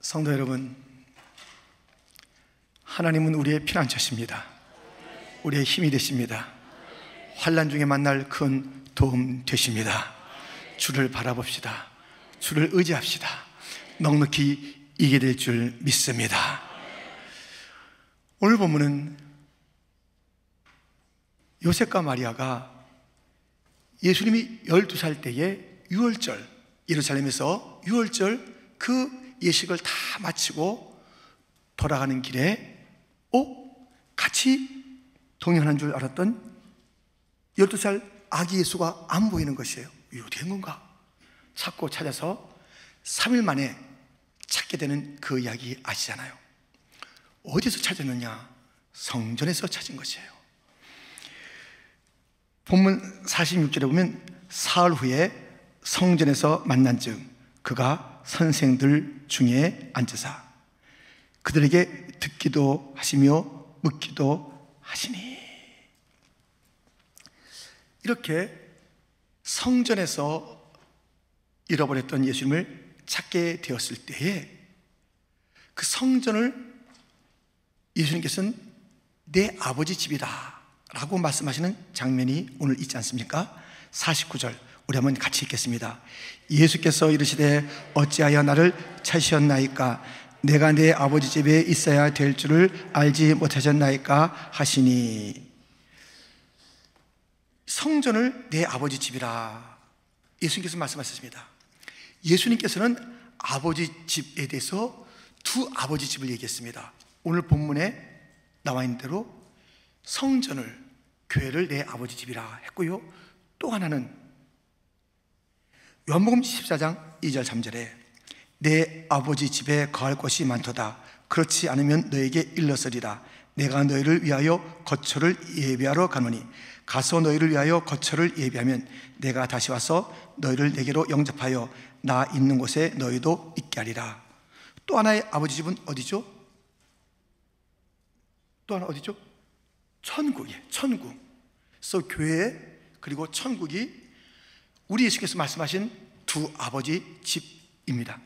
성도 여러분, 하나님은 우리의 피난처십니다. 우리의 힘이 되십니다. 환난 중에 만날 큰 도움 되십니다. 주를 바라봅시다. 주를 의지합시다. 넉넉히 이기게 될 줄 믿습니다. 오늘 본문은 요셉과 마리아가 예수님이 12살 때에 유월절, 예루살렘에서 유월절 그 예식을 다 마치고 돌아가는 길에 같이 동행하는 줄 알았던 12살 아기 예수가 안 보이는 것이에요. 이거 어떻게 된 건가? 찾고 찾아서 3일 만에 찾게 되는 그 이야기 아시잖아요. 어디서 찾았느냐? 성전에서 찾은 것이에요. 본문 46절에 보면 사흘 후에 성전에서 만난 즉 그가 선생들 중에 앉으사 그들에게 듣기도 하시며 묻기도 하시니. 이렇게 성전에서 잃어버렸던 예수님을 찾게 되었을 때에 그 성전을 예수님께서는 내 아버지 집이다 라고 말씀하시는 장면이 오늘 있지 않습니까? 49절 우리 한번 같이 읽겠습니다. 예수께서 이르시되 어찌하여 나를 찾으셨나이까? 내가 내 아버지 집에 있어야 될 줄을 알지 못하셨나이까 하시니. 성전을 내 아버지 집이라 예수님께서 말씀하셨습니다. 예수님께서는 아버지 집에 대해서 두 아버지 집을 얘기했습니다. 오늘 본문에 나와 있는 대로 성전을, 교회를 내 아버지 집이라 했고요. 또 하나는 요한복음 14장 2절 3절에 내 아버지 집에 거할 곳이 많도다. 그렇지 않으면 너에게 일렀으리라. 내가 너희를 위하여 거처를 예비하러 가노니 가서 너희를 위하여 거처를 예비하면 내가 다시 와서 너희를 내게로 영접하여 나 있는 곳에 너희도 있게 하리라. 또 하나의 아버지 집은 어디죠? 또 하나 어디죠? 천국이에요. 천국. 그래서 교회 그리고 천국이 우리 예수께서 말씀하신 두 아버지 집입니다.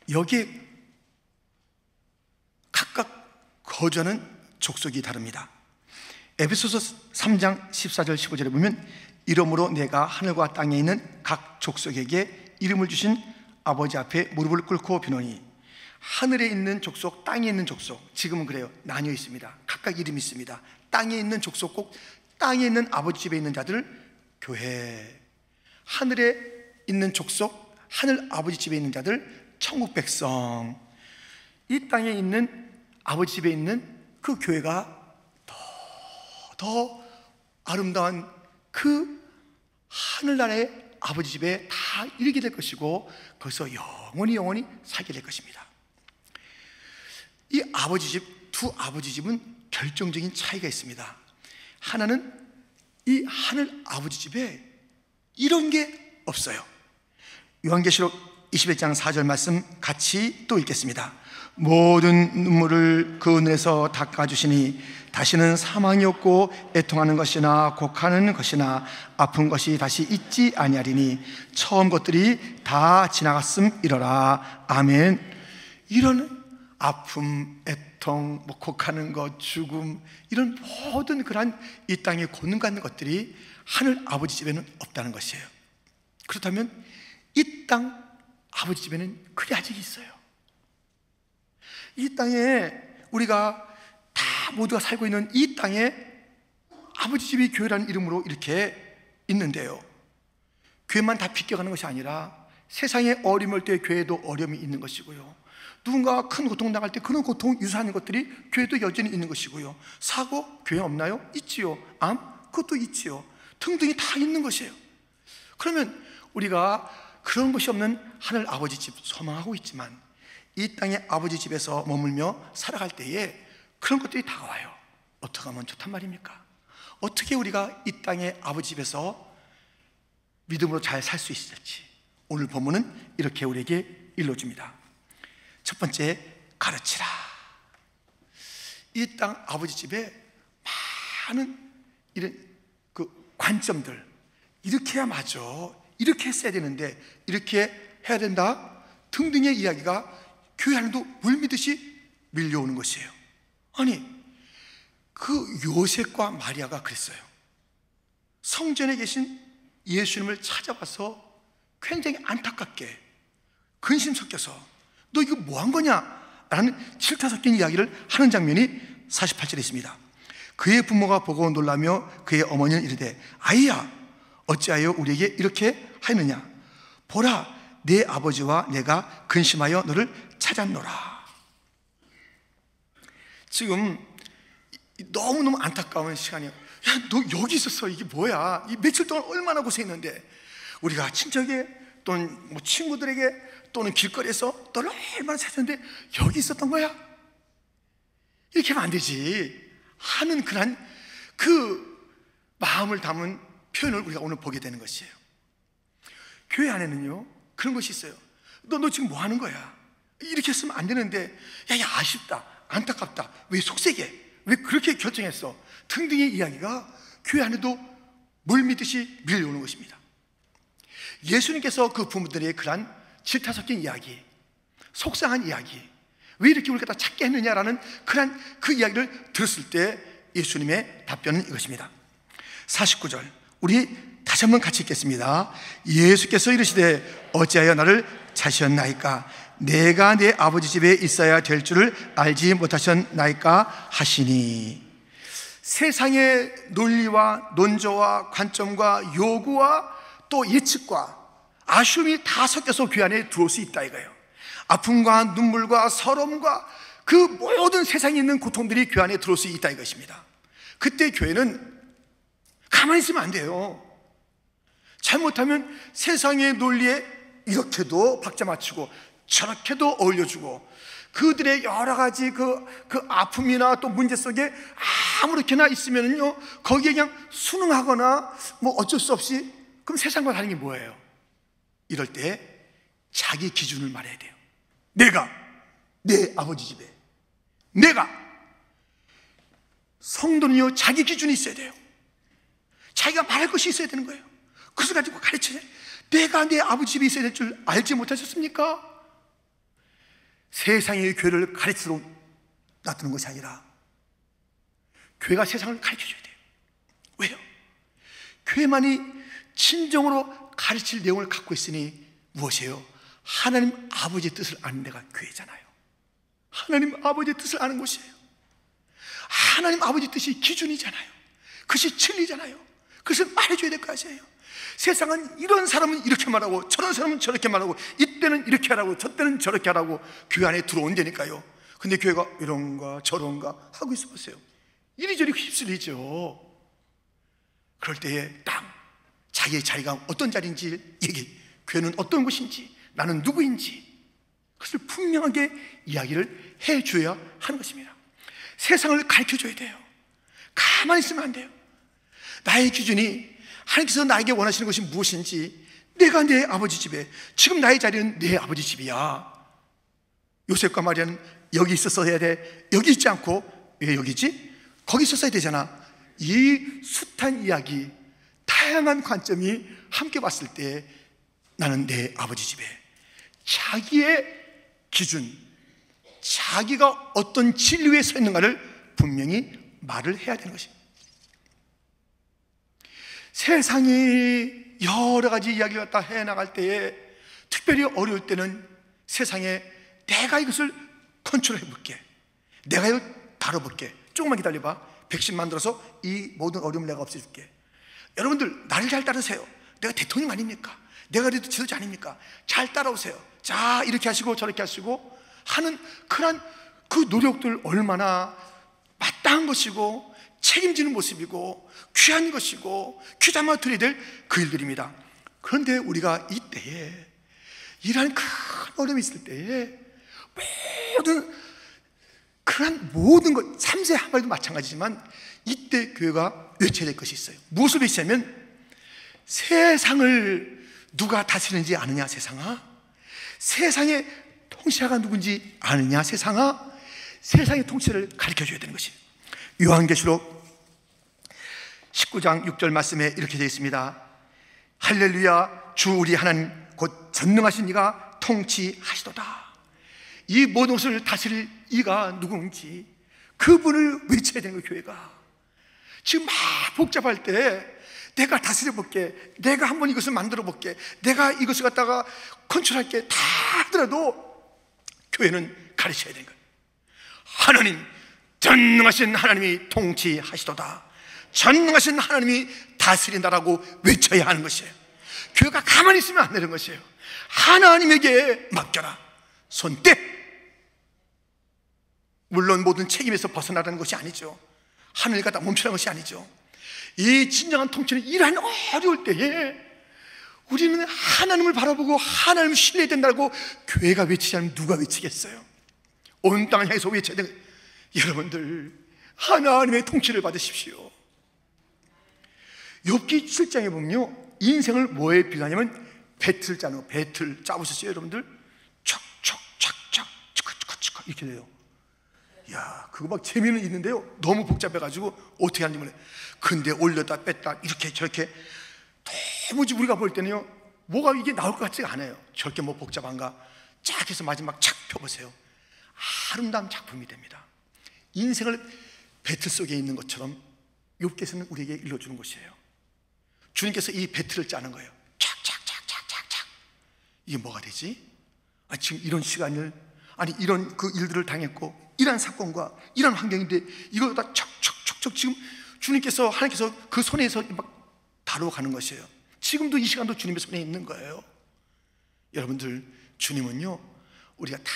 여기에 각각 거주하는 족속이 다릅니다. 에베소서 3장 14절 15절에 보면 이러므로 내가 하늘과 땅에 있는 각 족속에게 이름을 주신 아버지 앞에 무릎을 꿇고 비노니. 하늘에 있는 족속, 땅에 있는 족속, 지금은 그래요. 나뉘어 있습니다. 각각 이름이 있습니다. 땅에 있는 족속, 꼭 땅에 있는 아버지 집에 있는 자들 교회, 하늘에 있는 족속, 하늘 아버지 집에 있는 자들 천국 백성. 이 땅에 있는 아버지 집에 있는 그 교회가 더 아름다운 그 하늘나라의 아버지 집에 다 이르게 될 것이고 거기서 영원히 살게 될 것입니다. 이 아버지 집, 두 아버지 집은 결정적인 차이가 있습니다. 하나는 이 하늘 아버지 집에 이런 게 없어요. 요한계시록 21장 4절 말씀 같이 또 읽겠습니다. 모든 눈물을 그 눈에서 닦아주시니 다시는 사망이 없고 애통하는 것이나 곡하는 것이나 아픈 것이 다시 있지 아니하리니 처음 것들이 다 지나갔음이러라. 아멘. 이런 아픔, 애통, 곡하는 것, 죽음, 이런 모든 그러한 이 땅에 고난받는 것들이 하늘 아버지 집에는 없다는 것이에요. 그렇다면 이 땅 아버지 집에는 그게 아직 있어요. 이 땅에 우리가 다 모두가 살고 있는 이 땅에 아버지 집이 교회라는 이름으로 이렇게 있는데요, 교회만 다 비껴가는 것이 아니라 세상에 어려움이 올 때 교회도 어려움이 있는 것이고요, 누군가 큰 고통 당할 때 그런 고통 유사하는 것들이 교회도 여전히 있는 것이고요, 사고 교회 없나요? 있지요. 암? 그것도 있지요. 등등이 다 있는 것이에요. 그러면 우리가 그런 것이 없는 하늘 아버지 집 소망하고 있지만 이 땅의 아버지 집에서 머물며 살아갈 때에 그런 것들이 다가와요. 어떻게 하면 좋단 말입니까? 어떻게 우리가 이 땅의 아버지 집에서 믿음으로 잘 살 수 있을지 오늘 본문은 이렇게 우리에게 일러줍니다. 첫 번째, 가르치라. 이 땅 아버지 집에 많은 이런 그 관점들, 이렇게 해야 맞아, 이렇게 했어야 되는데 이렇게 해야 된다, 등등의 이야기가 교회 안에도 물밀듯이 밀려오는 것이에요. 아니, 그 요셉과 마리아가 그랬어요. 성전에 계신 예수님을 찾아와서 굉장히 안타깝게 근심 섞여서 너 이거 뭐 한 거냐? 라는 질타 섞인 이야기를 하는 장면이 48절에 있습니다. 그의 부모가 보고 놀라며 그의 어머니는 이르되 아이야 어찌하여 우리에게 이렇게 하였느냐? 보라 내 아버지와 내가 근심하여 너를 찾았노라. 지금 너무너무 안타까운 시간이에요. 야, 너 여기 있었어. 이게 뭐야? 이 며칠 동안 얼마나 고생했는데 우리가 친척에 또는 뭐 친구들에게 또는 길거리에서 너를 얼마나 찾았는데 여기 있었던 거야? 이렇게 하면 안 되지 하는 그런 그 마음을 담은 표현을 우리가 오늘 보게 되는 것이에요. 교회 안에는요 그런 것이 있어요. 너 지금 뭐 하는 거야? 이렇게 했으면 안 되는데 야 아쉽다 안타깝다 왜 속세게 왜 그렇게 결정했어 등등의 이야기가 교회 안에도 물밀듯이 밀려오는 것입니다. 예수님께서 그 부모들의 그런 질타 섞인 이야기, 속상한 이야기, 왜 이렇게 우리가 다 찾게 했느냐라는 그런 그 이야기를 들었을 때 예수님의 답변은 이것입니다. 49절 우리 다시 한번 같이 읽겠습니다. 예수께서 이르시되 어찌하여 나를 찾으셨나이까? 내가 내 아버지 집에 있어야 될 줄을 알지 못하셨나이까 하시니. 세상의 논리와 논조와 관점과 요구와 또 예측과 아쉬움이 다 섞여서 교회 안에 들어올 수 있다 이거예요. 아픔과 눈물과 서러움과 그 모든 세상에 있는 고통들이 교회 안에 들어올 수 있다 이것입니다. 그때 교회는 가만히 있으면 안 돼요. 잘못하면 세상의 논리에 이렇게도 박자 맞추고 저렇게도 어울려주고 그들의 여러 가지 그 아픔이나 또 문제 속에 아무렇게나 있으면요 거기에 그냥 순응하거나 뭐 어쩔 수 없이 그럼 세상과 다른 게 뭐예요? 이럴 때 자기 기준을 말해야 돼요. 내가 내 아버지 집에 내가 성도는요 자기 기준이 있어야 돼요. 자기가 말할 것이 있어야 되는 거예요. 그것을 가지고 가르쳐야 돼요. 내가 내 아버지 집에 있어야 될 줄 알지 못하셨습니까? 세상의 교회를 가르치러 놔두는 것이 아니라 교회가 세상을 가르쳐줘야 돼요. 왜요? 교회만이 진정으로 가르칠 내용을 갖고 있으니 무엇이에요? 하나님 아버지의 뜻을 아는 데가 교회잖아요. 하나님 아버지의 뜻을 아는 곳이에요. 하나님 아버지의 뜻이 기준이잖아요. 그것이 진리잖아요. 그것을 말해줘야 될 것이에요. 세상은 이런 사람은 이렇게 말하고 저런 사람은 저렇게 말하고 이때는 이렇게 하라고 저때는 저렇게 하라고 교회 안에 들어온다니까요. 근데 교회가 이런가 저런가 하고 있어 보세요. 이리저리 휩쓸리죠. 그럴 때에 딱 자기의 자리가 어떤 자리인지 얘기, 교회는 어떤 곳인지, 나는 누구인지 그것을 분명하게 이야기를 해줘야 하는 것입니다. 세상을 가르쳐줘야 돼요. 가만히 있으면 안 돼요. 나의 기준이 하나님께서 나에게 원하시는 것이 무엇인지, 내가 내 아버지 집에, 지금 나의 자리는 내 아버지 집이야. 요셉과 마리아는 여기 있었어야 돼. 여기 있지 않고 왜 여기 있지? 거기 있었어야 되잖아. 이 숱한 이야기, 다양한 관점이 함께 봤을 때 나는 내 아버지 집에 자기의 기준, 자기가 어떤 진리에 서 있는가를 분명히 말을 해야 되는 것입니다. 세상이 여러 가지 이야기를 갖다 해나갈 때에, 특별히 어려울 때는 세상에 내가 이것을 컨트롤해 볼게, 내가 이걸 다뤄볼게, 조금만 기다려봐, 백신 만들어서 이 모든 어려움을 내가 없애줄게. 여러분들 나를 잘 따르세요. 내가 대통령 아닙니까? 내가 그래도 지도자 아닙니까? 잘 따라오세요. 자, 이렇게 하시고 저렇게 하시고 하는 그런 그 노력들 얼마나 마땅한 것이고 책임지는 모습이고 귀한 것이고 귀담아 드려야 될 그 일들입니다. 그런데 우리가 이때에 이러한 큰 어려움이 있을 때에 모든 것, 3세 한마디도 마찬가지지만 이때 교회가 외쳐야 될 것이 있어요. 무엇을 외치냐면, 세상을 누가 다스리는지 아느냐 세상아? 세상의 통치자가 누군지 아느냐 세상아? 세상의 통치를 가르쳐줘야 되는 것이에요. 요한계시록 19장 6절 말씀에 이렇게 되어 있습니다. 할렐루야, 주 우리 하나님 곧 전능하신 이가 통치하시도다. 이 모든 것을 다스릴 이가 누구인지 그분을 외쳐야 되는 거예요. 교회가 지금 막 복잡할 때 내가 다스려 볼게, 내가 한번 이것을 만들어 볼게, 내가 이것을 갖다가 컨트롤할게 다 하더라도 교회는 가르쳐야 되는 거예요. 하나님, 전능하신 하나님이 통치하시도다. 전능하신 하나님이 다스린다라고 외쳐야 하는 것이에요. 교회가 가만히 있으면 안 되는 것이에요. 하나님에게 맡겨라. 손떼. 물론 모든 책임에서 벗어나라는 것이 아니죠. 하늘 가다 멈추라는 것이 아니죠. 이 진정한 통치는 이러한 어려울 때에 우리는 하나님을 바라보고 하나님을 신뢰해야 된다고 교회가 외치지 않으면 누가 외치겠어요? 온 땅을 향해서 외쳐야 되는 거예요. 여러분들 하나님의 통치를 받으십시오. 욥기 7장에 보면요, 인생을 뭐에 비유하냐면 배틀 짜는 거. 배틀 짜보셨어요 여러분들? 척척척척 치커치커치커 이렇게 돼요. 야, 그거 막 재미는 있는데요, 너무 복잡해가지고 어떻게 하는지 몰라요. 근데 올렸다 뺐다 이렇게 저렇게 도무지 우리가 볼 때는요, 뭐가 이게 나올 것 같지가 않아요. 저렇게 뭐 복잡한가? 쫙 해서 마지막 착 펴보세요. 아름다운 작품이 됩니다. 인생을 배틀 속에 있는 것처럼 욥기서는 우리에게 일러주는 것이에요. 주님께서 이 배틀을 짜는 거예요. 착착착착착착. 이게 뭐가 되지? 지금 이런 시간을, 아니 이런 그 일들을 당했고 이런 사건과 이런 환경인데 이걸 다 척척척척 지금 주님께서, 하나님께서 그 손에서 막 다뤄가는 것이에요. 지금도 이 시간도 주님의 손에 있는 거예요. 여러분들, 주님은요, 우리가 다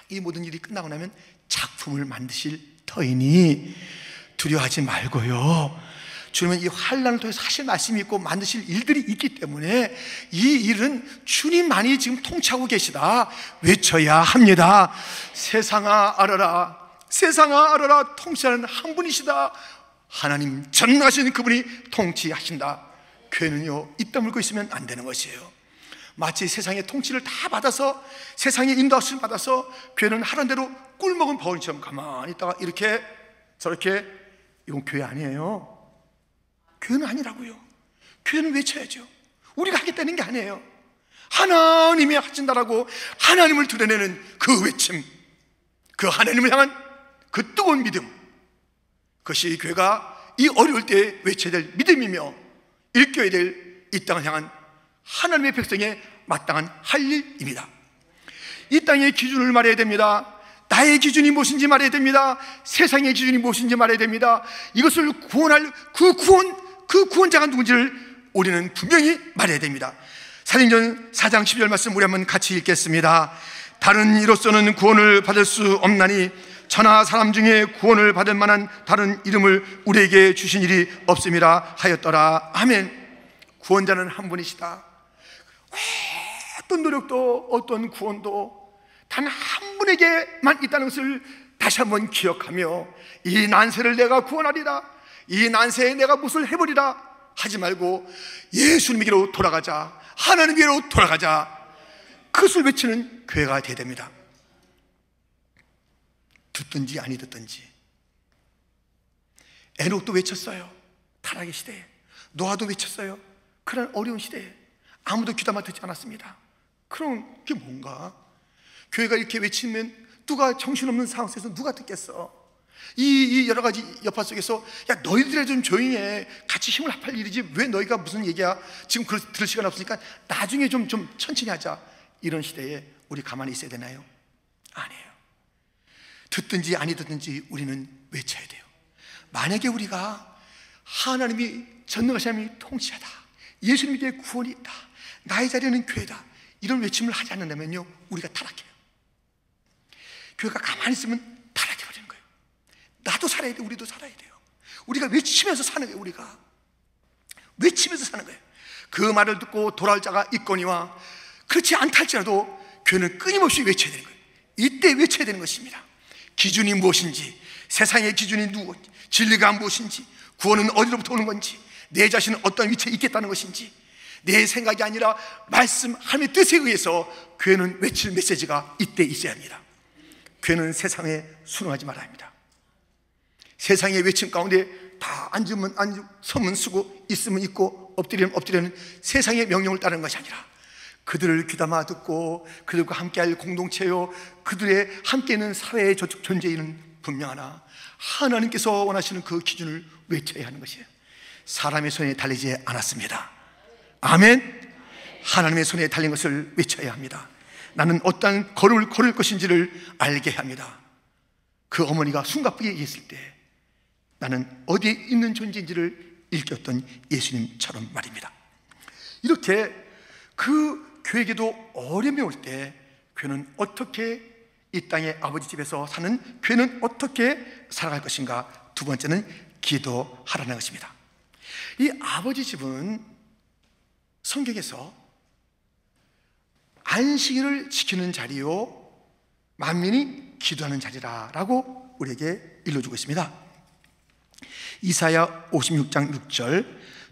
이 모든 일이 끝나고 나면 작품을 만드실 터이니 두려워하지 말고요, 주님은 이 환난을 통해서 하실 말씀이 있고 만드실 일들이 있기 때문에 이 일은 주님만이 지금 통치하고 계시다 외쳐야 합니다. 세상아 알아라, 세상아 알아라, 통치하는 한 분이시다. 하나님 전능하신 그분이 통치하신다. 교회는요, 입 다물고 있으면 안 되는 것이에요. 마치 세상의 통치를 다 받아서, 세상의 인도하심을 받아서 교회는 하던 대로 꿀먹은 바울처럼 가만히 있다가 이렇게 저렇게, 이건 교회 아니에요. 교회는 아니라고요. 교회는 외쳐야죠. 우리가 하겠다는 게 아니에요. 하나님이 하신다라고 하나님을 드러내는 그 외침, 그 하나님을 향한 그 뜨거운 믿음, 그것이 교회가 이 어려울 때 외쳐야 될 믿음이며 일깨워야 될 이 땅을 향한 하나님의 백성의 마땅한 할 일입니다. 이 땅의 기준을 말해야 됩니다. 나의 기준이 무엇인지 말해야 됩니다. 세상의 기준이 무엇인지 말해야 됩니다. 이것을 구원할 그 구원자가 누군지를 우리는 분명히 말해야 됩니다. 사도행전 4장 12절 말씀 우리 한번 같이 읽겠습니다. 다른 이로서는 구원을 받을 수 없나니 천하 사람 중에 구원을 받을 만한 다른 이름을 우리에게 주신 일이 없음이라 하였더라. 아멘. 구원자는 한 분이시다. 어떤 노력도 어떤 구원도 단 한 분에게만 있다는 것을 다시 한번 기억하며, 이 난세를 내가 구원하리라, 이 난세에 내가 무엇을 해버리라 하지 말고 예수님에게로 돌아가자, 하나님께로 돌아가자, 그것을 외치는 교회가 되어야 됩니다. 듣든지 아니 듣든지. 에녹도 외쳤어요. 타락의 시대에. 노아도 외쳤어요. 그런 어려운 시대에 아무도 귀담아 듣지 않았습니다. 그럼 그게 뭔가? 교회가 이렇게 외치면 누가, 정신없는 상황 속에서 누가 듣겠어? 이 여러 가지 여파 속에서, 야 너희들이 좀 조용히 해, 같이 힘을 합할 일이지 왜 너희가 무슨 얘기야, 지금 들을 시간 없으니까 나중에 좀 천천히 하자, 이런 시대에 우리 가만히 있어야 되나요? 아니에요. 듣든지 아니 듣든지 우리는 외쳐야 돼요. 만약에 우리가 하나님이 전능하신 하나님이 통치하다, 예수님께 구원이 있다, 나의 자리는 교회다, 이런 외침을 하지 않는다면요, 우리가 타락해요. 교회가 가만히 있으면 타락해버리는 거예요. 나도 살아야 돼, 우리도 살아야 돼요. 우리가 외치면서 사는 거예요. 우리가 외치면서 사는 거예요. 그 말을 듣고 돌아올 자가 있거니와 그렇지 않다 할지라도 교회는 끊임없이 외쳐야 되는 거예요. 이때 외쳐야 되는 것입니다. 기준이 무엇인지, 세상의 기준이 누구인지, 진리가 무엇인지, 구원은 어디로부터 오는 건지, 내 자신은 어떤 위치에 있겠다는 것인지, 내 생각이 아니라 말씀 하나님의 뜻에 의해서 교회는 외칠 메시지가 이때 있어야 합니다. 교회는 세상에 순응하지 말아야 합니다. 세상의 외침 가운데 다 앉으면 앉고, 서면 서고, 있으면 있고, 엎드리면 엎드리는 세상의 명령을 따르는 것이 아니라 그들을 귀담아 듣고 그들과 함께할 공동체요, 그들의 함께 있는 사회의 존재에는 분명하나 하나님께서 원하시는 그 기준을 외쳐야 하는 것이에요. 사람의 손에 달리지 않았습니다. 아멘. 하나님의 손에 달린 것을 외쳐야 합니다. 나는 어떠한 걸음을 걸을 것인지를 알게 합니다. 그 어머니가 숨가쁘게 얘기했을 때 나는 어디에 있는 존재인지를 일깨웠던 예수님처럼 말입니다. 이렇게 그 교회에게도 어려움이 올 때 교회는 어떻게 이 땅의 아버지 집에서 사는 교회는 어떻게 살아갈 것인가? 두 번째는 기도하라는 것입니다. 이 아버지 집은 성경에서 안식일을 지키는 자리요 만민이 기도하는 자리라고 우리에게 일러주고 있습니다. 이사야 56장 6절,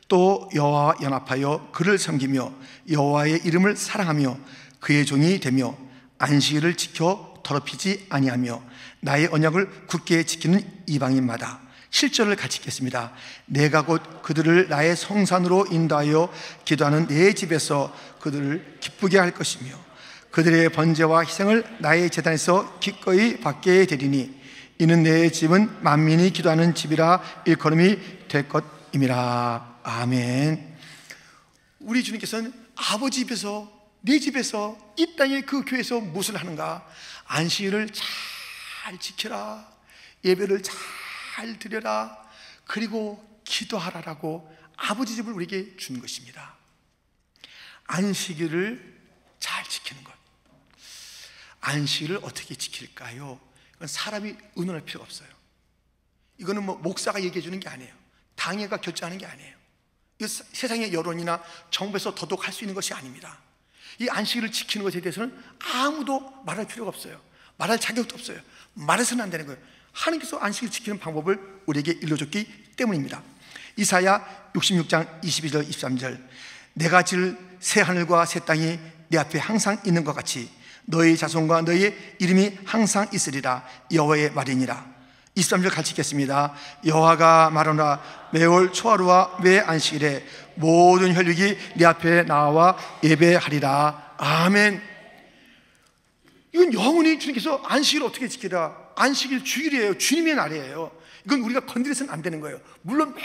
또 여호와와 연합하여 그를 섬기며 여호와의 이름을 사랑하며 그의 종이 되며 안식일을 지켜 더럽히지 아니하며 나의 언약을 굳게 지키는 이방인마다. 7절을 같이 읽겠습니다. 내가 곧 그들을 나의 성산으로 인도하여 기도하는 내 집에서 그들을 기쁘게 할 것이며 그들의 번제와 희생을 나의 제단에서 기꺼이 받게 되리니 이는 내 집은 만민이 기도하는 집이라 일컬음이 될 것임이라. 아멘. 우리 주님께서는 아버지 집에서, 내 집에서, 이 땅의 그 교회에서 무엇을 하는가? 안식일을 잘 지켜라, 예배를 잘 드려라, 그리고 기도하라라고 아버지 집을 우리에게 주는 것입니다. 안식일을 잘 지키는 것. 안식일을 어떻게 지킬까요? 이건 사람이 의논할 필요가 없어요. 이거는 뭐 목사가 얘기해 주는 게 아니에요. 당회가 결정하는 게 아니에요. 이 세상의 여론이나 정부에서 더더욱 수 있는 것이 아닙니다. 이 안식일을 지키는 것에 대해서는 아무도 말할 필요가 없어요. 말할 자격도 없어요. 말해서는 안 되는 거예요. 하나님께서 안식일을 지키는 방법을 우리에게 일러줬기 때문입니다. 이사야 66장 22절 23절, 내가 지을 새 하늘과 새 땅이 내 앞에 항상 있는 것 같이 너의 자손과 너의 이름이 항상 있으리라. 여호와의 말이니라. 23절 같이 읽겠습니다. 여호와가 말하노라. 매월 초하루와 매 안식일에 모든 혈육이 네 앞에 나와 예배하리라. 아멘. 이건 영원히 주님께서 안식일을 어떻게 지키라. 안식일 주일이에요. 주님의 날이에요. 이건 우리가 건드려서는 안 되는 거예요. 물론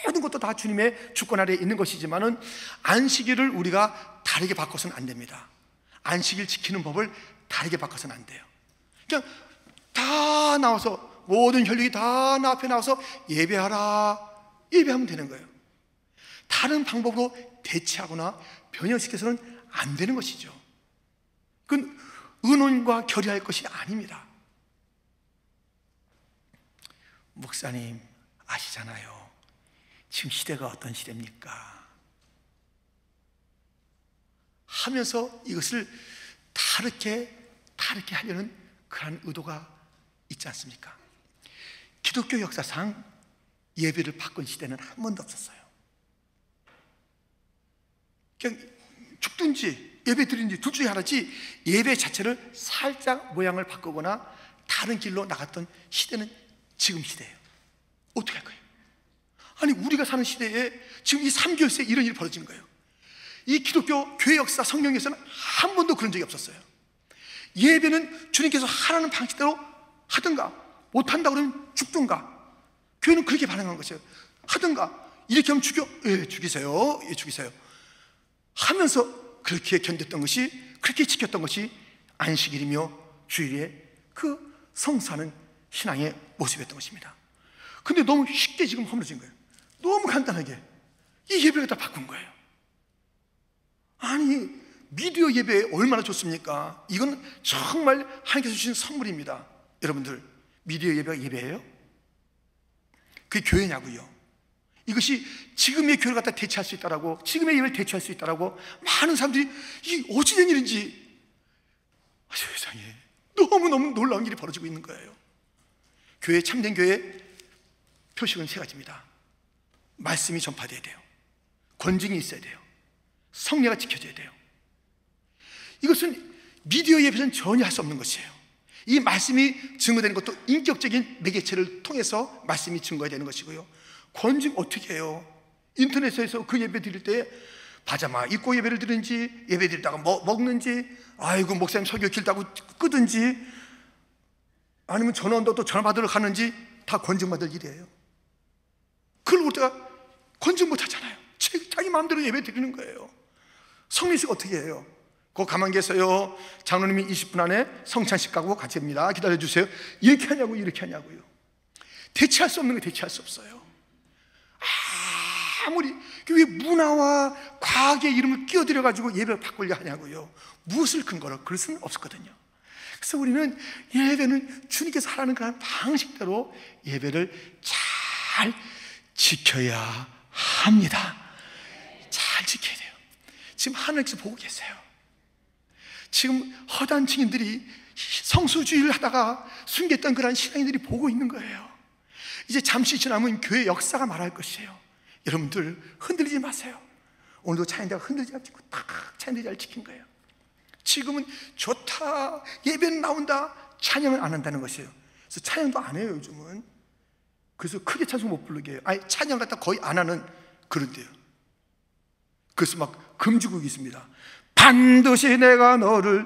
모든 것도 다 주님의 주권 아래에 있는 것이지만은 안식일을 우리가 다르게 바꿔서는 안 됩니다. 안식일 지키는 법을 다르게 바꿔서는 안 돼요. 그냥 다 나와서 모든 혈육이 다 나 앞에 나와서 예배하라, 예배하면 되는 거예요. 다른 방법으로 대체하거나 변형시켜서는 안 되는 것이죠. 그건 의논과 결의할 것이 아닙니다. 목사님 아시잖아요. 지금 시대가 어떤 시대입니까? 하면서 이것을 다르게 하려는 그런 의도가 있지 않습니까? 기독교 역사상 예배를 바꾼 시대는 한 번도 없었어요. 그냥 죽든지 예배 드리든지 둘 중에 하나지, 예배 자체를 살짝 모양을 바꾸거나 다른 길로 나갔던 시대는 지금 시대예요. 어떻게 할 거예요? 아니, 우리가 사는 시대에 지금 이 3개월새 이런 일이 벌어진 거예요. 이 기독교 교회 역사 성경에서는 한 번도 그런 적이 없었어요. 예배는 주님께서 하라는 방식대로 하든가, 못한다 그러면 죽든가. 교회는 그렇게 반응한 것이에요. 하든가, 이렇게 하면 죽여? 예, 죽이세요. 예, 죽이세요. 하면서 그렇게 견뎠던 것이, 그렇게 지켰던 것이 안식일이며 주일의 그 성사는 신앙의 모습이었던 것입니다. 근데 너무 쉽게 지금 허물어진 거예요. 너무 간단하게 이 예배를 다 바꾼 거예요. 아니, 미디어 예배 얼마나 좋습니까? 이건 정말 하나님께서 주신 선물입니다. 여러분들, 미디어 예배가 예배예요? 그게 교회냐고요? 이것이 지금의 교회를 갖다 대체할 수 있다라고, 지금의 예배를 대체할 수 있다라고 많은 사람들이 이게 어찌된 일인지, 세상에 너무너무 놀라운 일이 벌어지고 있는 거예요. 교회, 참된 교회 표식은 세 가지입니다. 말씀이 전파돼야 돼요. 권징이 있어야 돼요. 성례가 지켜져야 돼요. 이것은 미디어 예배는 전혀 할 수 없는 것이에요. 이 말씀이 증거되는 것도 인격적인 매개체를 통해서 말씀이 증거해야 되는 것이고요. 권징 어떻게 해요? 인터넷에서 그 예배 드릴 때 파자마 입고 예배를 드리는지, 예배 드리다가 먹는지, 아이고 목사님 설교 길다고 끄든지, 아니면 전화온다고 또 전화 받으러 가는지, 다 권증받을 일이에요. 그걸 우리가 권증 못 하잖아요. 자기 마음대로 예배 드리는 거예요. 성례식 어떻게 해요? 그거 가만 계세요. 장로님이 20분 안에 성찬식 가고 같이 합니다. 기다려주세요. 이렇게 하냐고, 이렇게 하냐고요. 대체할 수 없는 거 대체할 수 없어요. 아무리 왜 문화와 과학의 이름을 끼어들여가지고 예배를 바꾸려 하냐고요. 무엇을 근거로? 그럴 수는 없었거든요. 그래서 우리는 예배는 주님께서 하라는 그런 방식대로 예배를 잘 지켜야 합니다. 잘 지켜야 돼요. 지금 하나님께서 보고 계세요. 지금 허다한 증인들이 성수주의를 하다가 숨겼던 그런 신앙인들이 보고 있는 거예요. 이제 잠시 지나면 교회 역사가 말할 것이에요. 여러분들 흔들리지 마세요. 오늘도 찬양대가 흔들리지 않고 딱 찬양대 잘 지킨 거예요. 지금은 좋다, 예배는 나온다, 찬양을 안 한다는 것이에요. 그래서 찬양도 안 해요 요즘은. 그래서 크게 찬송 못 부르게 해요. 아니 찬양 갖다 거의 안 하는 그런데요. 그래서 막 금지국이 있습니다. 반드시 내가 너를,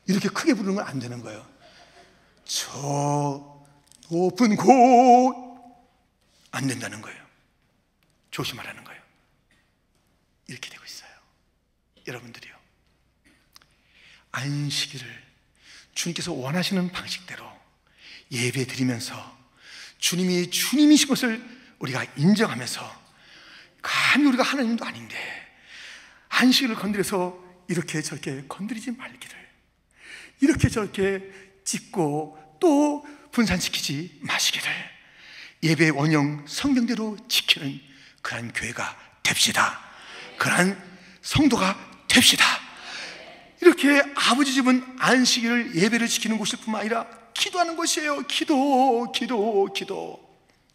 이렇게 크게 부르는 건 안 되는 거예요. 저 높은 곳 안 된다는 거예요. 조심하라는 거예요. 이렇게 되고 있어요. 여러분들이요, 안식일을 주님께서 원하시는 방식대로 예배 드리면서 주님이 주님이신 것을 우리가 인정하면서, 감히 우리가 하나님도 아닌데 안식일을 건드려서 이렇게 저렇게 건드리지 말기를, 이렇게 저렇게 찢고 또 분산시키지 마시기를, 예배의 원형 성경대로 지키는 그런 교회가 됩시다. 그런 성도가 됩시다. 이렇게 아버지 집은 안식일을 예배를 지키는 곳일 뿐만 아니라 기도하는 곳이에요. 기도.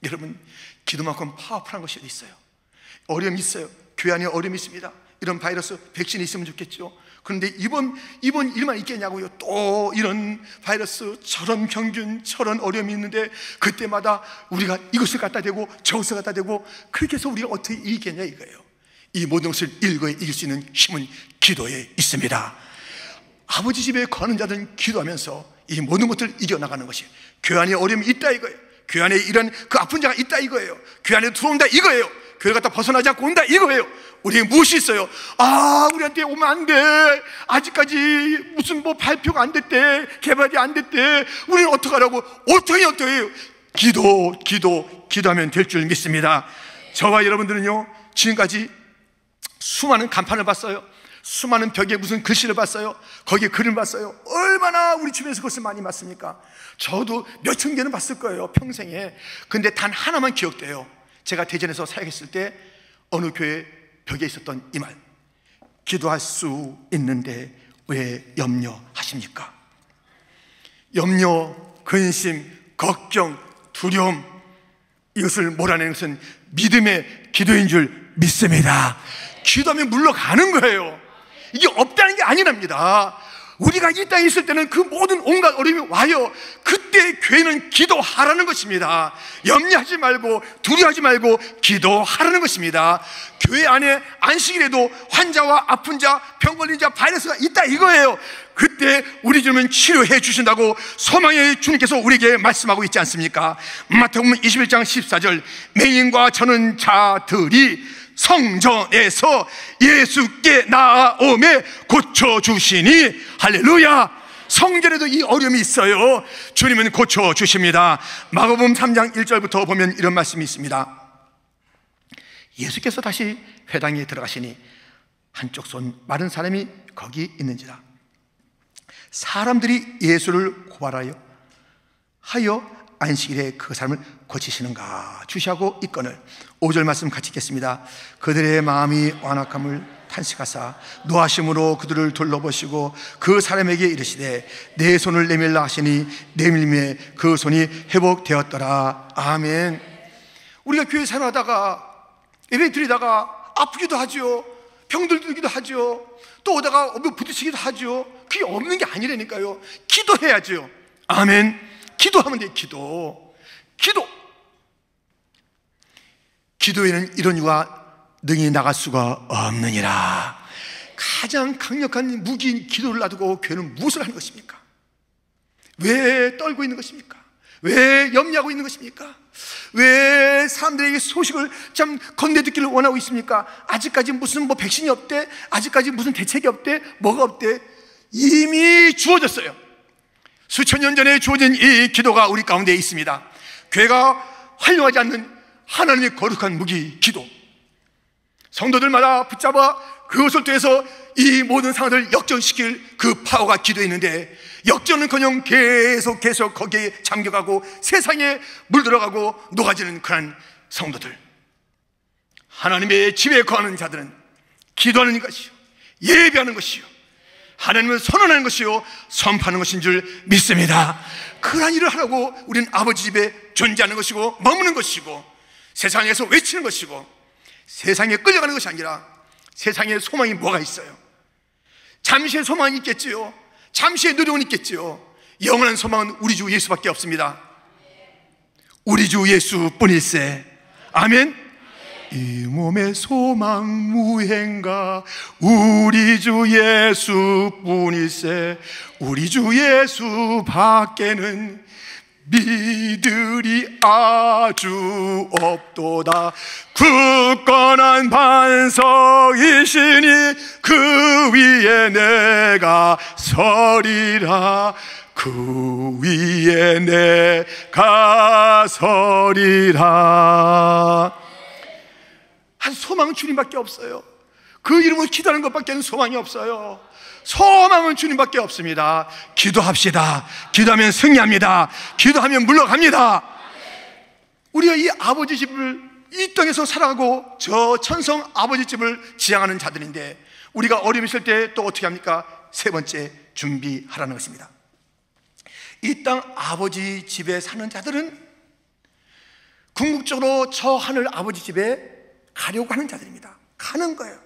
여러분, 기도만큼 파워풀한 것이 어디 있어요? 어려움이 있어요. 교회 안에 어려움이 있습니다. 이런 바이러스 백신이 있으면 좋겠죠. 그런데 이번 일만 있겠냐고요. 또 이런 바이러스, 저런 병균, 저런 어려움이 있는데 그때마다 우리가 이것을 갖다 대고 저것을 갖다 대고 그렇게 해서 우리가 어떻게 이기겠냐 이거예요. 이 모든 것을 일거에 이길 수 있는 힘은 기도에 있습니다. 아버지 집에 거하는 자들은 기도하면서 이 모든 것들을 이겨나가는 것이, 교회 안에 어려움이 있다 이거예요. 교회 안에 이런 그 아픈 자가 있다 이거예요. 교회 안에 들어온다 이거예요. 교회 갖다 벗어나지 않고 온다 이거예요. 우리에게 무엇이 있어요? 우리한테 오면 안 돼. 아직까지 무슨 발표가 안 됐대, 개발이 안 됐대. 우리는 어떡하라고? 어떻게 해요? 기도하면 될 줄 믿습니다. 저와 여러분들은요, 지금까지 수많은 간판을 봤어요. 수많은 벽에 무슨 글씨를 봤어요. 거기에 글을 봤어요. 얼마나 우리 주변에서 그것을 많이 봤습니까? 저도 몇천 개는 봤을 거예요, 평생에. 근데 단 하나만 기억돼요. 제가 대전에서 사역했을 때 어느 교회 벽에 있었던 이 말: 기도할 수 있는데 왜 염려하십니까? 염려, 근심, 걱정, 두려움, 이것을 몰아내는 것은 믿음의 기도인 줄 믿습니다. 기도하면 물러가는 거예요. 이게 없다는 게 아니랍니다. 우리가 이 땅에 있을 때는 그 모든 온갖 어려움이 와요. 그때 교회는 기도하라는 것입니다. 염려하지 말고 두려워하지 말고 기도하라는 것입니다. 교회 안에 안식일에도 환자와 아픈 자, 병 걸린 자, 바이러스가 있다 이거예요. 그때 우리 주님은 치료해 주신다고 소망의 주님께서 우리에게 말씀하고 있지 않습니까? 마태복음 21장 14절, 맹인과 저는 자들이 성전에서 예수께 나아오매 고쳐주시니, 할렐루야. 성전에도 이 어려움이 있어요. 주님은 고쳐주십니다. 마가복음 3장 1절부터 보면 이런 말씀이 있습니다. 예수께서 다시 회당에 들어가시니 한쪽 손 마른 사람이 거기 있는지라. 사람들이 예수를 고발하여 안식일에 그 사람을 고치시는가 주시하고 있거늘. 5절 말씀 같이 읽겠습니다. 그들의 마음이 완악함을 탄식하사 노하심으로 그들을 둘러보시고 그 사람에게 이르시되 내 손을 내밀라 하시니 내밀매 그 손이 회복되었더라. 아멘. 우리가 교회 생활하다가 예배 드리다가 아프기도 하죠. 병들기도 하죠. 또 오다가 부딪히기도 하죠. 그게 없는 게 아니라니까요. 기도해야죠. 아멘. 기도하면 돼요. 기도에는 이런 이유가 능히 나갈 수가 없느니라. 가장 강력한 무기인 기도를 놔두고 교회는 무엇을 하는 것입니까? 왜 떨고 있는 것입니까? 왜 염려하고 있는 것입니까? 왜 사람들에게 소식을 참 건네듣기를 원하고 있습니까? 아직까지 무슨 백신이 없대, 아직까지 무슨 대책이 없대, 뭐가 없대. 이미 주어졌어요. 수천 년 전에 주어진 이 기도가 우리 가운데 있습니다. 교회가 활용하지 않는 하나님의 거룩한 무기, 기도. 성도들마다 붙잡아 그것을 통해서 이 모든 상황을 역전시킬 그 파워가 기도에 있는데, 역전은커녕 계속 거기에 잠겨가고 세상에 물들어가고 녹아지는 그런 성도들, 하나님의 집에 거하는 자들은 기도하는 것이요, 예배하는 것이요, 하나님을 선언하는 것이요, 선포하는 것인 줄 믿습니다. 그러한 일을 하라고 우리는 아버지 집에 존재하는 것이고 머무는 것이고 세상에서 외치는 것이고, 세상에 끌려가는 것이 아니라 세상에 소망이 뭐가 있어요? 잠시의 소망이 있겠지요. 잠시의 누림은 있겠지요. 영원한 소망은 우리 주 예수밖에 없습니다. 우리 주 예수뿐일세. 아멘. 이 몸의 소망 무행가 우리 주 예수뿐일세. 우리 주 예수 밖에는 믿으리 아주 없도다. 굳건한 반석이시니 그 위에 내가 서리라. 그 위에 내가 서리라. 한 소망은 주님밖에 없어요. 그 이름을 기도하는 것밖에 소망이 없어요. 소망은 주님밖에 없습니다. 기도합시다. 기도하면 승리합니다. 기도하면 물러갑니다. 우리가 이 아버지 집을 이 땅에서 살아가고 저 천성 아버지 집을 지향하는 자들인데, 우리가 어려움이 있을 때 또 어떻게 합니까? 세 번째, 준비하라는 것입니다. 이 땅 아버지 집에 사는 자들은 궁극적으로 저 하늘 아버지 집에 가려고 하는 자들입니다. 가는 거예요.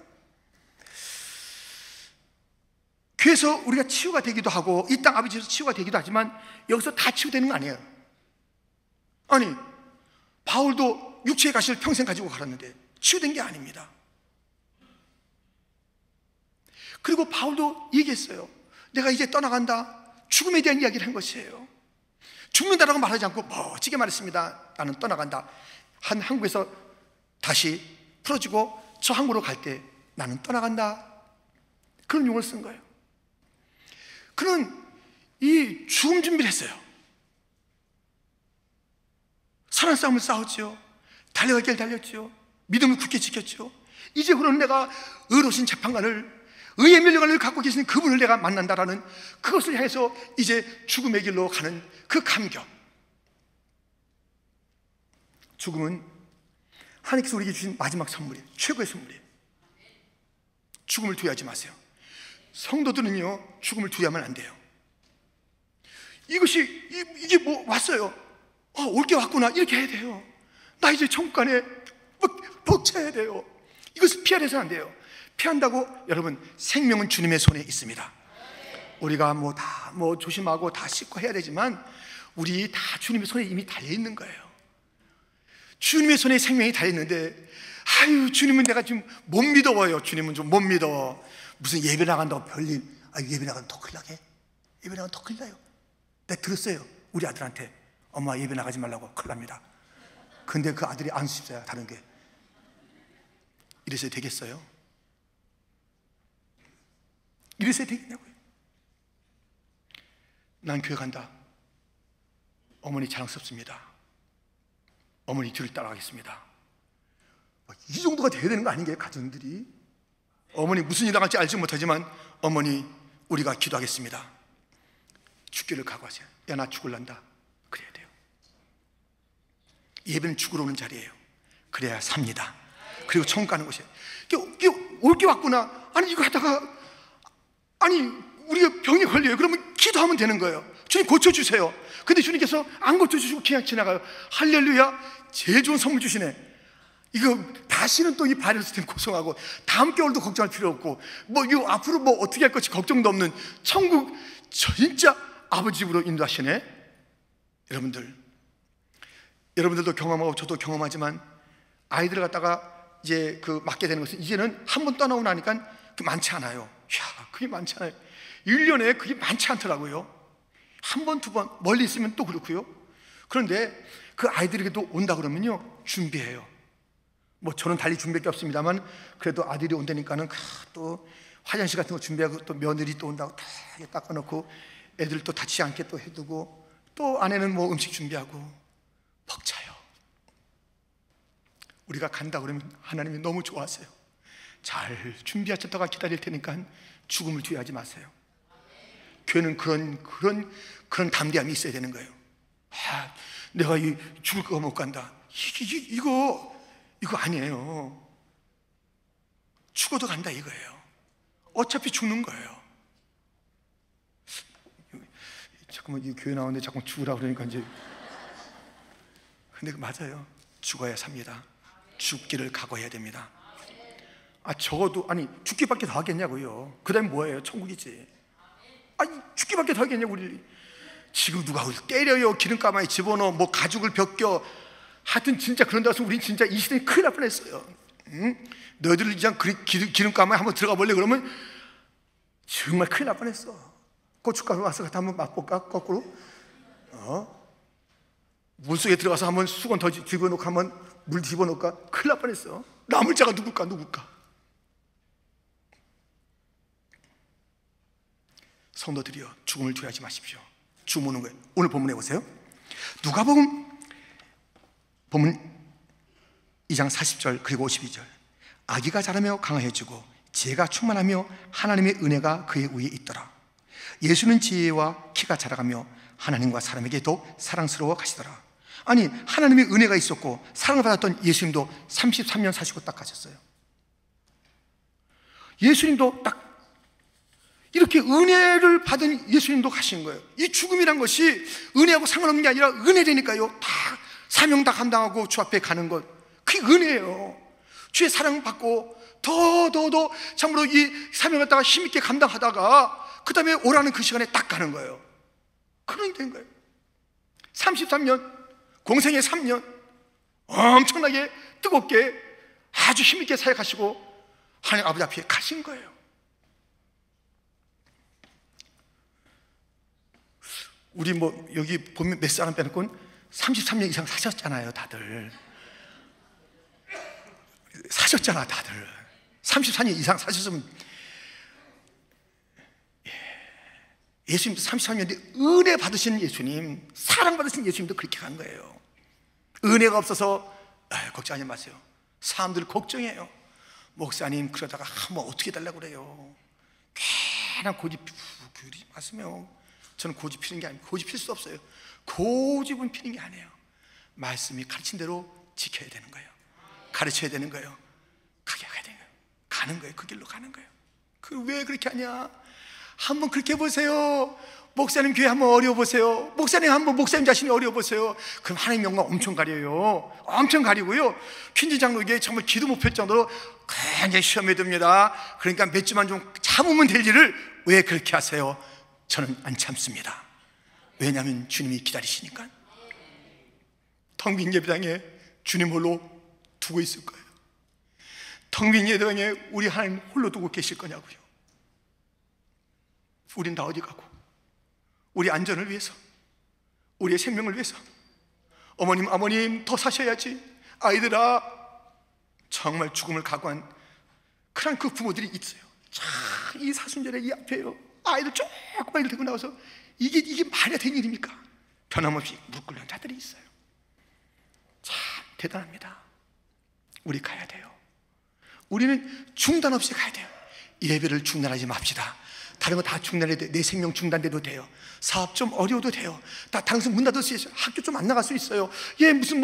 그래서 우리가 치유가 되기도 하고 이 땅 아버지에서 치유가 되기도 하지만 여기서 다 치유되는 거 아니에요. 아니, 바울도 육체의 가시를 평생 가지고 갈았는데 치유된 게 아닙니다. 그리고 바울도 얘기했어요. 내가 이제 떠나간다. 죽음에 대한 이야기를 한 것이에요. 죽는다라고 말하지 않고 멋지게 말했습니다. 나는 떠나간다. 한국에서 다시 풀어지고 저 항구로 갈 때 나는 떠나간다. 그런 용어를 쓴 거예요. 그는 이 죽음 준비를 했어요. 선한 싸움을 싸웠죠. 달려갈 길 달렸죠. 믿음을 굳게 지켰죠. 이제 그런 내가 의로우신 재판관을, 의의 면류관을 갖고 계신 그분을 내가 만난다라는 그것을 향해서 이제 죽음의 길로 가는 그 감격. 죽음은 하나님께서 우리에게 주신 마지막 선물이에요. 최고의 선물이에요. 죽음을 두려워하지 마세요. 성도들은요, 죽음을 두려워하면 안 돼요. 이게 뭐 왔어요. 올 게 왔구나. 이렇게 해야 돼요. 나 이제 천국 가네. 벅차야 돼요. 이것을 피하려서 안 돼요. 피한다고 여러분, 생명은 주님의 손에 있습니다. 우리가 다 조심하고 다 씻고 해야 되지만 우리 다 주님의 손에 이미 달려 있는 거예요. 주님의 손에 생명이 달려 있는데, 아유, 주님은 내가 지금 못 믿어요. 주님은 좀 못 믿어. 무슨 예배 나간다고 별일. 예배 나가면 더 큰일 나게. 예배 나가면 더 큰일 나요. 내가 들었어요. 우리 아들한테 엄마 예배 나가지 말라고. 큰일 납니다. 근데 그 아들이 안 싶어요. 다른 게. 이래서 되겠어요? 이래서 되겠냐고요. 난 교회 간다. 어머니 자랑스럽습니다. 어머니 뒤를 따라가겠습니다. 이 정도가 돼야 되는 거 아닌가요? 가정들이. 어머니 무슨 일 당할지 알지 못하지만 어머니 우리가 기도하겠습니다. 죽기를 각오하세요. 야, 나 죽을란다. 그래야 돼요. 예배는 죽으러 오는 자리예요. 그래야 삽니다. 그리고 천국 가는 곳이에요. 올 게 왔구나. 아니, 이거 하다가 우리가 병이 걸려요. 그러면 기도하면 되는 거예요. 주님 고쳐주세요. 근데 주님께서 안 고쳐주시고 그냥 지나가요. 할렐루야. 제일 좋은 선물 주시네. 이거 다시는 또 이 바이러스 때문에 고생하고 다음 겨울도 걱정할 필요 없고 이거 앞으로 어떻게 할 것이 걱정도 없는 천국 진짜 아버지 집으로 인도하시네. 여러분들도 경험하고 저도 경험하지만 아이들을 갖다가 이제 그 맡게 되는 것은 이제는 한 번 떠나고 나니까 그 많지 않아요. 야, 그게 많지 않아요. 1년에 그게 많지 않더라고요. 한 번, 두 번 멀리 있으면 또 그렇고요. 그런데 그 아이들에게도 온다 그러면요, 준비해요. 뭐 저는 달리 준비할 게 없습니다만 그래도 아들이 온다니까는 또 화장실 같은 거 준비하고 또 며느리 또 온다고 다 닦아놓고 애들 또 다치지 않게 또 해두고 또 아내는 뭐 음식 준비하고 벅차요. 우리가 간다 그러면 하나님이 너무 좋아하세요. 잘 준비하셨다가 기다릴 테니까 죽음을 두려워하지 마세요. 교회는 그런 담대함이 있어야 되는 거예요. 아, 내가 죽을 거가 못 간다. 이거 아니에요. 죽어도 간다 이거예요. 어차피 죽는 거예요. 잠깐만, 이 교회 나오는데 자꾸 죽으라 그러니까 이제. 근데 맞아요. 죽어야 삽니다. 죽기를 각오해야 됩니다. 적어도 죽기밖에 더 하겠냐고요. 그 다음에 뭐예요? 천국이지. 죽기밖에 더 하겠냐고. 우리 지금 누가 우리 때려요, 기름가마에 집어넣어, 뭐 가죽을 벗겨, 하여튼 진짜 그런다 해서 우린 진짜 이 시대에 큰일 날 뻔했어요. 너희들 그냥 기름가마에 한번 들어가 볼래 그러면 정말 큰일 날 뻔했어. 고춧가루 와서 한번 맛볼까? 거꾸로 물속에 들어가서 한번 수건 더 집어넣고 한번 물 집어넣을까? 큰일 날 뻔했어. 남을 자가 누굴까? 성도들이여, 죽음을 두려워하지 마십시오. 죽음 오는 거예요. 오늘 본문에 보세요. 누가복음 본문 2장 40절 그리고 52절. 아기가 자라며 강해지고 지혜가 충만하며 하나님의 은혜가 그의 위에 있더라. 예수는 지혜와 키가 자라가며 하나님과 사람에게도 사랑스러워 가시더라. 하나님의 은혜가 있었고 사랑을 받았던 예수님도 33년 사시고 딱 가셨어요. 예수님도 딱 이렇게 은혜를 받은 예수님도 가신 거예요. 이 죽음이란 것이 은혜하고 상관없는 게 아니라 은혜라니까요. 다 사명 다 감당하고 주 앞에 가는 것, 그게 은혜예요. 주의 사랑을 받고 더 참으로 이 사명을 갖다가 힘있게 감당하다가 그 다음에 오라는 그 시간에 딱 가는 거예요. 그런 게 된 거예요. 33년, 공생의 3년 엄청나게 뜨겁게 아주 힘있게 사역하시고 하나님 아버지 앞에 가신 거예요. 우리 뭐 여기 보면 몇 사람 빼놓고는 33년 이상 사셨잖아요. 다들 사셨잖아. 다들 34년 이상 사셨으면, 예수님도 33년인데 은혜 받으신 예수님, 사랑 받으신 예수님도 그렇게 간 거예요. 은혜가 없어서 걱정하지 마세요. 사람들 걱정해요. 목사님 그러다가 뭐 어떻게 달라고 그래요. 괜한 고집 부리지 마세요. 저는 고집 피는 게 아니고, 고집 필 수 없어요. 고집은 피는 게 아니에요. 말씀이 가르친 대로 지켜야 되는 거예요. 가르쳐야 되는 거예요. 가게 가야 되는 거예요. 가는 거예요. 그 길로 가는 거예요. 왜 그렇게 하냐? 한번 그렇게 해보세요. 목사님 교회 한번 어려워보세요. 목사님 한번 목사님 자신이 어려워보세요. 그럼 하나님 영광 엄청 가려요. 엄청 가리고요. 퀸즈 장로에게 정말 기도 못 펼 정도로 굉장히 시험에 듭니다. 그러니까 몇 주만 좀 참으면 될 일을 왜 그렇게 하세요? 저는 안 참습니다. 왜냐하면 주님이 기다리시니까. 텅 빈 예배당에 주님 홀로 두고 있을 거예요. 텅 빈 예배당에 우리 하나님 홀로 두고 계실 거냐고요. 우린 다 어디 가고, 우리 안전을 위해서, 우리의 생명을 위해서, 어머님 아버님 더 사셔야지, 아이들아, 정말 죽음을 각오한 그런 그 부모들이 있어요. 참, 이 사순절에 이 앞에요, 아이들 조그만 들고 나와서 이게 말이 되는 일입니까? 변함없이 무릎 꿇는 자들이 있어요. 참 대단합니다. 우리 가야 돼요. 우리는 중단 없이 가야 돼요. 예배를 중단하지 맙시다. 다른 거 다 중단해도 돼요. 내 생명 중단돼도 돼요. 사업 좀 어려워도 돼요. 다 당신 문 닫을 수 있어요. 학교 좀 안 나갈 수 있어요. 무슨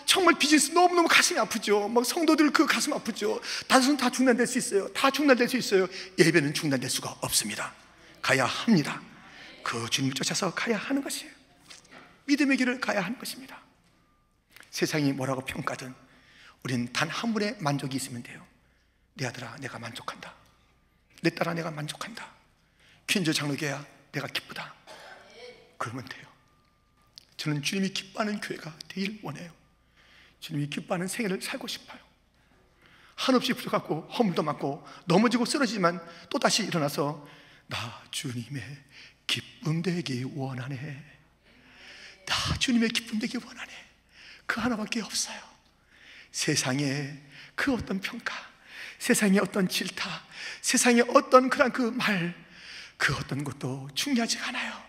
정말 비즈니스 너무너무 가슴이 아프죠. 성도들 그 가슴 아프죠. 다른 다 중단될 수 있어요. 다 중단될 수 있어요. 예배는 중단될 수가 없습니다. 가야 합니다. 그 주님을 쫓아서 가야 하는 것이에요. 믿음의 길을 가야 하는 것입니다. 세상이 뭐라고 평가든 우리는 단 한 분의 만족이 있으면 돼요. 내 아들아, 내가 만족한다. 내 딸아, 내가 만족한다. 퀸즈 장로교회야, 내가 기쁘다. 그러면 돼요. 저는 주님이 기뻐하는 교회가 되길 원해요. 주님이 기뻐하는 생애를 살고 싶어요. 한없이 부족하고 허물도 많고 넘어지고 쓰러지지만 또다시 일어나서 나 주님의 기쁨 되기 원하네, 나 주님의 기쁨 되기 원하네. 그 하나밖에 없어요. 세상에 그 어떤 평가, 세상의 어떤 질타, 세상의 어떤 그런 그 말, 그 어떤 것도 중요하지 않아요.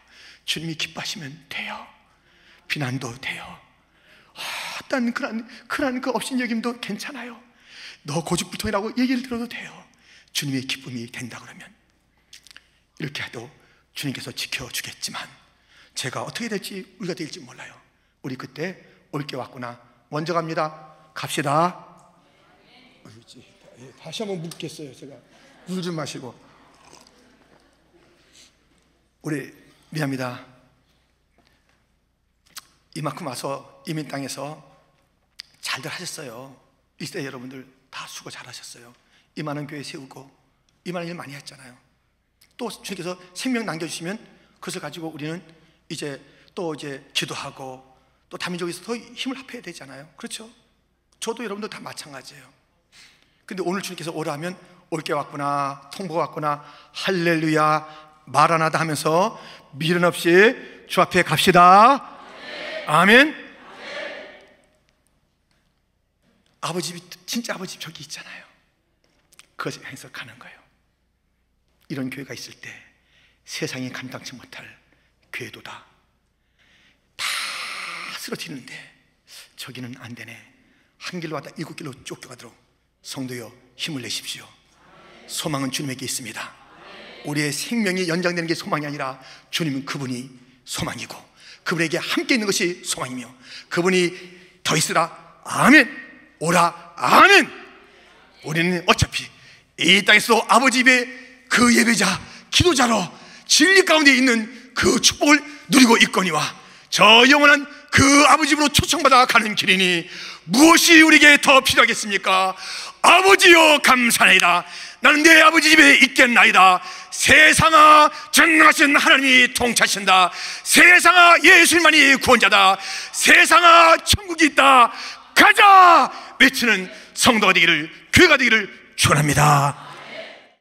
주님이 기뻐하시면 돼요. 비난도 돼요. 어떤 그런 그 업신여김도 괜찮아요. 너 고집불통이라고 얘기를 들어도 돼요. 주님의 기쁨이 된다 그러면 이렇게 해도 주님께서 지켜주겠지만 제가 어떻게 될지, 우리가 될지 몰라요. 우리 그때 올 게 왔구나. 먼저 갑니다. 갑시다. 다시 한번 묻겠어요. 제가 물 좀 마시고. 우리 미안합니다. 이만큼 와서 이민 땅에서 잘들 하셨어요. 이 시대 여러분들 다 수고 잘하셨어요. 이만한 교회 세우고 이만한 일 많이 했잖아요. 또 주님께서 생명 남겨주시면 그것을 가지고 우리는 이제 기도하고 또 다민족에서 더 힘을 합해야 되잖아요. 그렇죠? 저도 여러분도 다 마찬가지예요. 근데 오늘 주님께서 오라 하면 올 게 왔구나, 통보가 왔구나, 할렐루야, 마라나다 하면서 미련 없이 주 앞에 갑시다. 아멘. 아버지 집, 진짜 아버지 집 저기 있잖아요. 그것을 향해서 가는 거예요. 이런 교회가 있을 때 세상이 감당치 못할 궤도다. 다 쓰러지는데 저기는 안 되네. 한 길로 왔다 7길로 쫓겨가도록 성도여 힘을 내십시오. 소망은 주님에게 있습니다. 우리의 생명이 연장되는 게 소망이 아니라 주님은 그분이 소망이고 그분에게 함께 있는 것이 소망이며 그분이 더 있으라 아멘, 오라 아멘. 우리는 어차피 이 땅에서도 아버지 집에 그 예배자, 기도자로 진리 가운데 있는 그 축복을 누리고 있거니와 저 영원한 그 아버지 집으로 초청받아 가는 길이니 무엇이 우리에게 더 필요하겠습니까? 아버지여 감사하나이다. 나는 내 아버지 집에 있겠나이다. 세상아 전능하신 하나님이 통치하신다. 세상아 예수님만이 구원자다. 세상아 천국이 있다. 가자 외치는 성도가 되기를, 교회가 되기를 축원합니다.